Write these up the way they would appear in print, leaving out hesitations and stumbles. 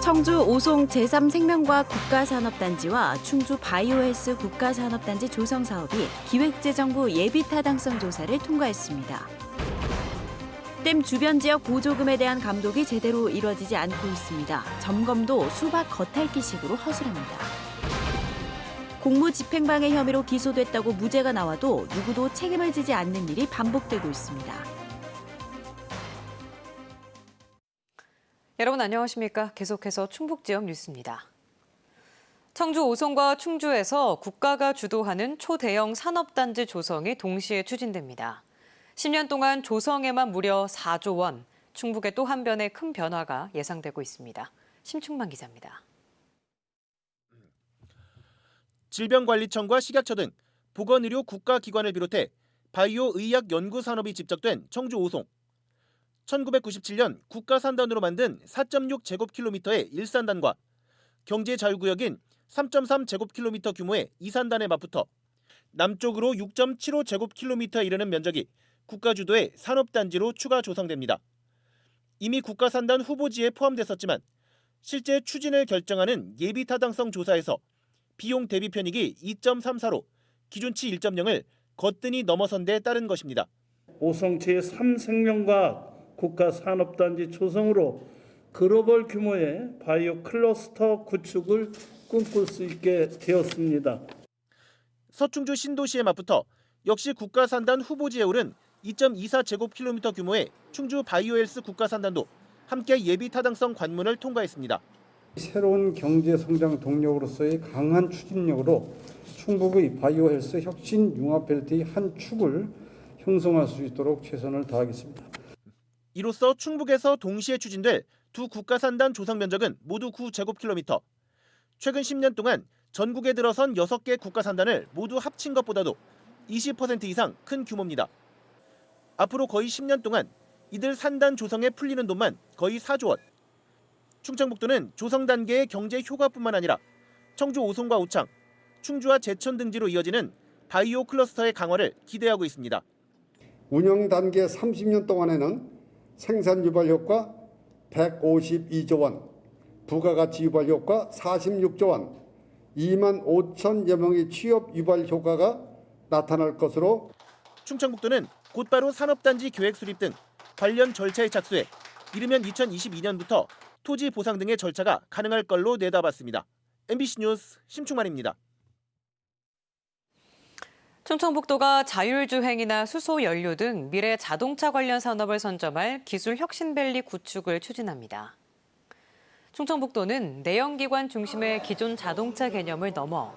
청주 오송 제3생명과학 국가산업단지와 충주 바이오헬스 국가산업단지 조성 사업이 기획재정부 예비타당성 조사를 통과했습니다. 댐 주변 지역 보조금에 대한 감독이 제대로 이뤄지지 않고 있습니다. 점검도 수박 겉핥기식으로 허술합니다. 공무집행방해 혐의로 기소됐다고 무죄가 나와도 누구도 책임을 지지 않는 일이 반복되고 있습니다. 여러분 안녕하십니까? 계속해서 충북 지역 뉴스입니다. 청주 오송과 충주에서 국가가 주도하는 초대형 산업단지 조성이 동시에 추진됩니다. 10년 동안 조성에만 무려 4조 원, 충북의 또 한 변의 큰 변화가 예상되고 있습니다. 심충만 기자입니다. 질병관리청과 식약처 등 보건의료 국가기관을 비롯해 바이오 의약 연구 산업이 집적된 청주 오송. 1997년 국가산단으로 만든 4.6제곱킬로미터의 1산단과 경제자유구역인 3.3제곱킬로미터 규모의 2산단에 맞붙어 남쪽으로 6.75제곱킬로미터에 이르는 면적이 국가주도의 산업단지로 추가 조성됩니다. 이미 국가산단 후보지에 포함됐었지만 실제 추진을 결정하는 예비타당성 조사에서 비용 대비 편익이 2.34로 기준치 1.0을 거뜬히 넘어선 데 따른 것입니다. 오송 제3생명과학 국가산업단지 조성으로 글로벌 규모의 바이오 클러스터 구축을 꿈꿀 수 있게 되었습니다. 서충주 신도시에 맞붙어 역시 국가산단 후보지에 오른 2.24제곱킬로미터 규모의 충주 바이오헬스 국가산단도 함께 예비타당성 관문을 통과했습니다. 새로운 경제성장 동력으로서의 강한 추진력으로 충북의 바이오헬스 혁신 융합벨트의 한 축을 형성할 수 있도록 최선을 다하겠습니다. 이로써 충북에서 동시에 추진될 두 국가산단 조성 면적은 모두 9제곱킬로미터. 최근 10년 동안 전국에 들어선 6개 국가산단을 모두 합친 것보다도 20% 이상 큰 규모입니다. 앞으로 거의 10년 동안 이들 산단 조성에 풀리는 돈만 거의 4조 원. 충청북도는 조성 단계의 경제 효과뿐만 아니라 청주 오송과 오창, 충주와 제천 등지로 이어지는 바이오 클러스터의 강화를 기대하고 있습니다. 운영 단계 30년 동안에는 생산 유발 효과 152조 원, 부가가치 유발 효과 46조 원, 2만 5천여 명의 취업 유발 효과가 나타날 것으로 충청북도는 곧바로 산업단지 계획 수립 등 관련 절차에 착수해 이르면 2022년부터 토지 보상 등의 절차가 가능할 걸로 내다봤습니다. MBC 뉴스 심충만입니다. 충청북도가 자율주행이나 수소연료 등 미래 자동차 관련 산업을 선점할 기술혁신밸리 구축을 추진합니다. 충청북도는 내연기관 중심의 기존 자동차 개념을 넘어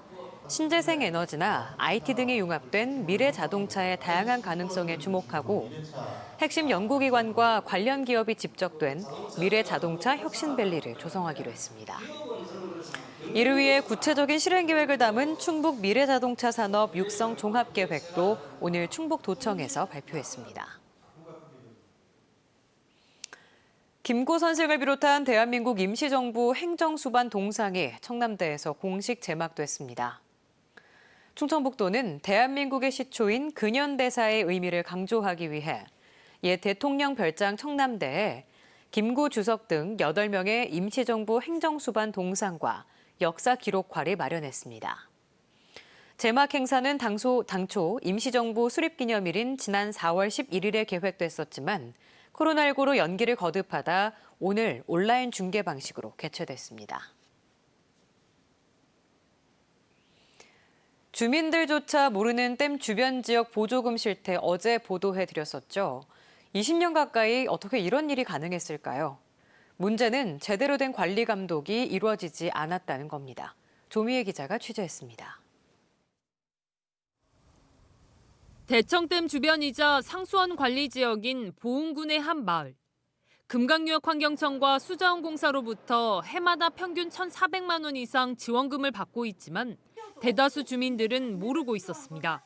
신재생 에너지나 IT 등이 융합된 미래 자동차의 다양한 가능성에 주목하고 핵심 연구기관과 관련 기업이 집적된 미래 자동차 혁신밸리를 조성하기로 했습니다. 이를 위해 구체적인 실행 계획을 담은 충북 미래자동차 산업 육성 종합계획도 오늘 충북도청에서 발표했습니다. 김구 선생을 비롯한 대한민국 임시정부 행정수반 동상이 청남대에서 공식 제막됐습니다. 충청북도는 대한민국의 시초인 근현대사의 의미를 강조하기 위해 옛 대통령 별장 청남대에 김구 주석 등 8명의 임시정부 행정수반 동상과 역사 기록화를 마련했습니다. 제막 행사는 당초 임시정부 수립기념일인 지난 4월 11일에 계획됐었지만 코로나19로 연기를 거듭하다 오늘 온라인 중계 방식으로 개최됐습니다. 주민들조차 모르는 댐 주변 지역 보조금 실태 어제 보도해드렸었죠. 20년 가까이 어떻게 이런 일이 가능했을까요? 문제는 제대로 된 관리 감독이 이루어지지 않았다는 겁니다. 조미애 기자가 취재했습니다. 대청댐 주변이자 상수원 관리 지역인 보은군의 한 마을. 금강유역환경청과 수자원공사로부터 해마다 평균 1,400만 원 이상 지원금을 받고 있지만 대다수 주민들은 모르고 있었습니다.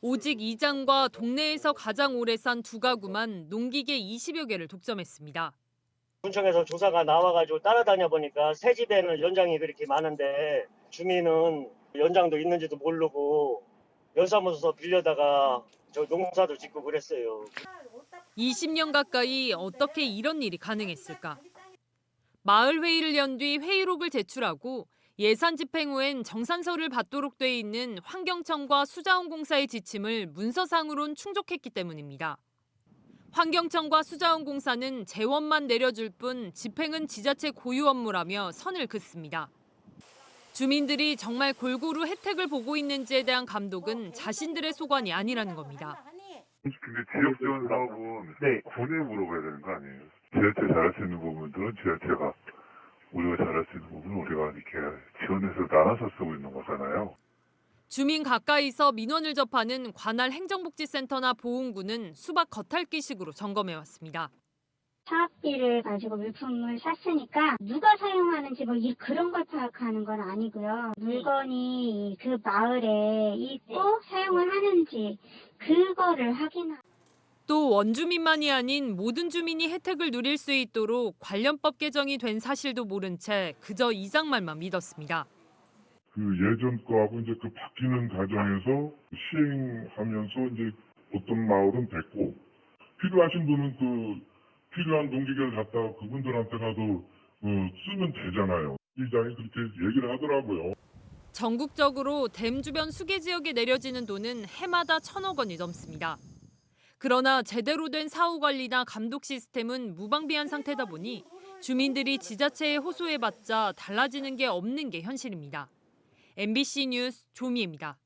오직 이장과 동네에서 가장 오래 산 두 가구만 농기계 20여 개를 독점했습니다. 군청에서 조사가 나와가지고 따라다녀 보니까 새 집에는 연장이 그렇게 많은데 주민은 연장도 있는지도 모르고 연사무소 빌려다가 저 농사도 짓고 그랬어요. 20년 가까이 어떻게 이런 일이 가능했을까? 마을 회의를 연 뒤 회의록을 제출하고 예산 집행 후엔 정산서를 받도록 돼 있는 환경청과 수자원공사의 지침을 문서상으론 충족했기 때문입니다. 환경청과 수자원공사는 재원만 내려줄 뿐 집행은 지자체 고유 업무라며 선을 긋습니다. 주민들이 정말 골고루 혜택을 보고 있는지에 대한 감독은 자신들의 소관이 아니라는 겁니다. 근데 지역 지원 사업은 군에 물어봐야 되는 거 아니에요? 지자체 잘할 수 있는 부분들은 지자체가, 우리가 잘할 수 있는 부분은 우리가 이렇게 지원해서 나눠서 쓰고 있는 거잖아요. 주민 가까이서 민원을 접하는 관할 행정복지센터나 보훈구는 수박 겉핥기식으로 점검해왔습니다. 사업비를 가지고 물품을 샀으니까 누가 사용하는지 그런 걸 파악하는 건 아니고요. 물건이 그 마을에 있고 사용을 하는지 그거를 확인하고. 또 원주민만이 아닌 모든 주민이 혜택을 누릴 수 있도록 관련법 개정이 된 사실도 모른 채 그저 이장말만 믿었습니다. 그 예전 거하고 이제 그 바뀌는 과정에서 시행하면서 이제 어떤 마을은 됐고, 필요하신 분은 필요한 농기계를 갖다가 그분들한테 가도 쓰면 되잖아요. 이장이 그렇게 얘기를 하더라고요. 전국적으로 댐 주변 수계 지역에 내려지는 돈은 해마다 1,000억 원이 넘습니다. 그러나 제대로 된 사후 관리나 감독 시스템은 무방비한 상태다 보니 주민들이 지자체에 호소해봤자 달라지는 게 없는 게 현실입니다. MBC 뉴스 조미애입니다.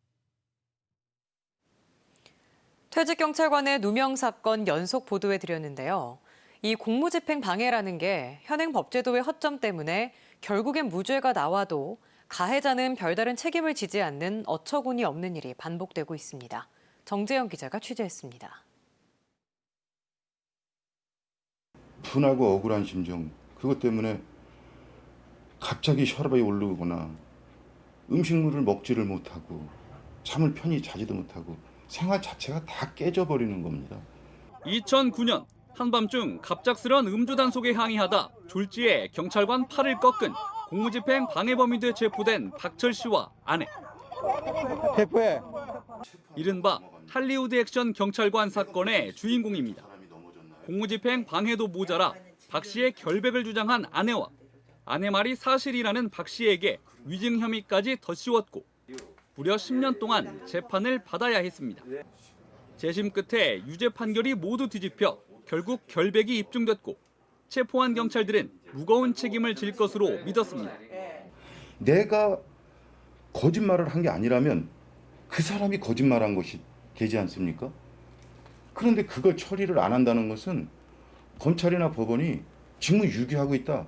퇴직경찰관의 누명 사건 연속 보도해드렸는데요. 이 공무집행 방해라는 게 현행 법제도의 허점 때문에 결국엔 무죄가 나와도 가해자는 별다른 책임을 지지 않는 어처구니 없는 일이 반복되고 있습니다. 정재영 기자가 취재했습니다. 분하고 억울한 심정, 그것 때문에 갑자기 혈압이 오르거나 음식물을 먹지를 못하고 잠을 편히 자지도 못하고 생활 자체가 다 깨져버리는 겁니다. 2009년 한밤중 갑작스런 음주 단속에 항의하다 졸지에 경찰관 팔을 꺾은 공무집행 방해범인에 체포된 박철 씨와 아내. 체포해. 이른바 할리우드 액션 경찰관 사건의 주인공입니다. 공무집행 방해도 모자라 박 씨의 결백을 주장한 아내와 아내 말이 사실이라는 박 씨에게 위증 혐의까지 덧씌웠고 무려 10년 동안 재판을 받아야 했습니다. 재심 끝에 유죄 판결이 모두 뒤집혀 결국 결백이 입증됐고 체포한 경찰들은 무거운 책임을 질 것으로 믿었습니다. 내가 거짓말을 한 게 아니라면 그 사람이 거짓말한 것이 되지 않습니까? 그런데 그걸 처리를 안 한다는 것은 검찰이나 법원이 직무유기하고 있다.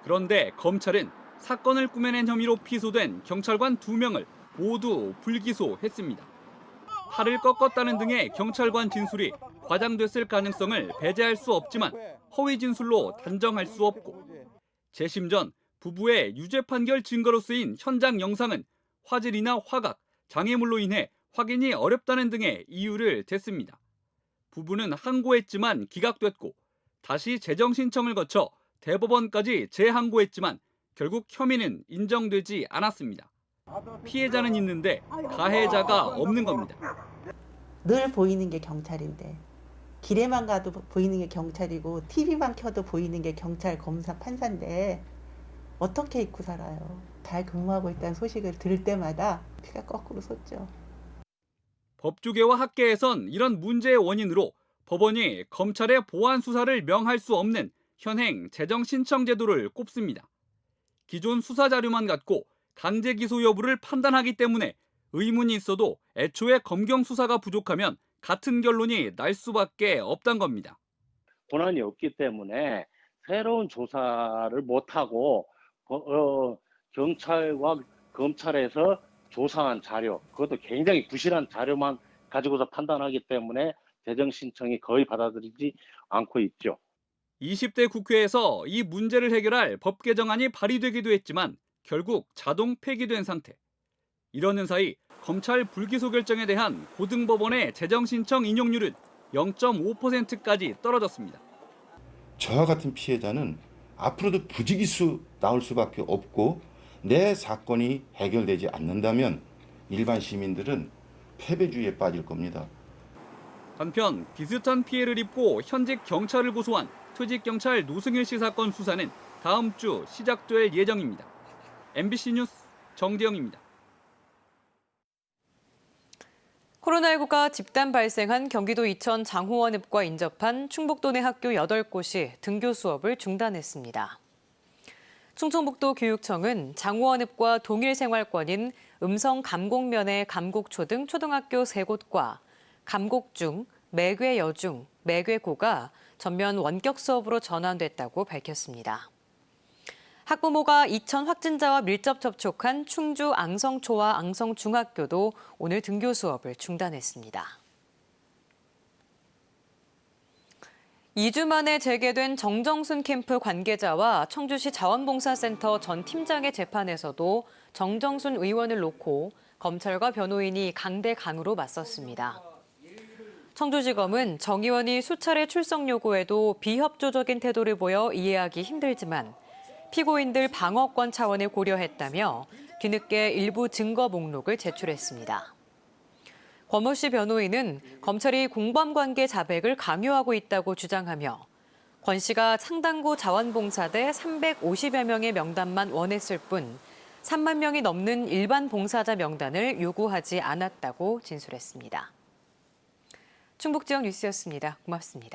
그런데 검찰은 사건을 꾸며낸 혐의로 피소된 경찰관 2명을 모두 불기소했습니다. 팔을 꺾었다는 등의 경찰관 진술이 과장됐을 가능성을 배제할 수 없지만 허위 진술로 단정할 수 없고 재심 전 부부의 유죄 판결 증거로 쓰인 현장 영상은 화질이나 화각, 장애물로 인해 확인이 어렵다는 등의 이유를 댔습니다. 부부는 항고했지만 기각됐고 다시 재정 신청을 거쳐 대법원까지 재항고했지만 결국 혐의는 인정되지 않았습니다. 피해자는 있는데 가해자가 없는 겁니다. 늘 보이는 게 경찰인데 길에만 가도 보이는 게 경찰이고 TV만 켜도 보이는 게 경찰, 검사, 판사인데 어떻게 잊고 살아요. 잘 근무하고 있다는 소식을 들을 때마다 피가 거꾸로 솟죠. 법조계와 학계에선 이런 문제의 원인으로 법원이 검찰의 보완 수사를 명할 수 없는 현행 재정 신청 제도를 꼽습니다. 기존 수사 자료만 갖고 강제 기소 여부를 판단하기 때문에 의문이 있어도 애초에 검경 수사가 부족하면 같은 결론이 날 수밖에 없단 겁니다. 권한이 없기 때문에 새로운 조사를 못하고 경찰과 검찰에서 조사한 자료, 그것도 굉장히 부실한 자료만 가지고서 판단하기 때문에 재정 신청이 거의 받아들이지 않고 있죠. 20대 국회에서 이 문제를 해결할 법 개정안이 발의되기도 했지만 결국 자동 폐기된 상태. 이러는 사이 검찰 불기소 결정에 대한 고등법원의 재정 신청 인용률은 0.5%까지 떨어졌습니다. 저와 같은 피해자는 앞으로도 부지기수 나올 수밖에 없고 내 사건이 해결되지 않는다면 일반 시민들은 패배주의에 빠질 겁니다. 한편 비슷한 피해를 입고 현직 경찰을 고소한 퇴직경찰 노승일 씨 사건 수사는 다음 주 시작될 예정입니다. MBC 뉴스 정대영입니다. 코로나19가 집단 발생한 경기도 이천 장호원읍과 인접한 충북도 내 학교 8곳이 등교 수업을 중단했습니다. 충청북도 교육청은 장호원읍과 동일 생활권인 음성 감곡면의 감곡초 등 초등학교 3곳과 감곡중, 매괴여중, 매괴고가 전면 원격 수업으로 전환됐다고 밝혔습니다. 학부모가 이천 확진자와 밀접 접촉한 충주 앙성초와 앙성중학교도 오늘 등교 수업을 중단했습니다. 2주 만에 재개된 정정순 캠프 관계자와 청주시 자원봉사센터 전 팀장의 재판에서도 정정순 의원을 놓고 검찰과 변호인이 강대강으로 맞섰습니다. 청주지검은 정 의원이 수차례 출석 요구에도 비협조적인 태도를 보여 이해하기 힘들지만 피고인들 방어권 차원을 고려했다며 뒤늦게 일부 증거 목록을 제출했습니다. 권모 씨 변호인은 검찰이 공범관계 자백을 강요하고 있다고 주장하며 권 씨가 창당구 자원봉사대 350여 명의 명단만 원했을 뿐 3만 명이 넘는 일반 봉사자 명단을 요구하지 않았다고 진술했습니다. 충북지역 뉴스였습니다. 고맙습니다.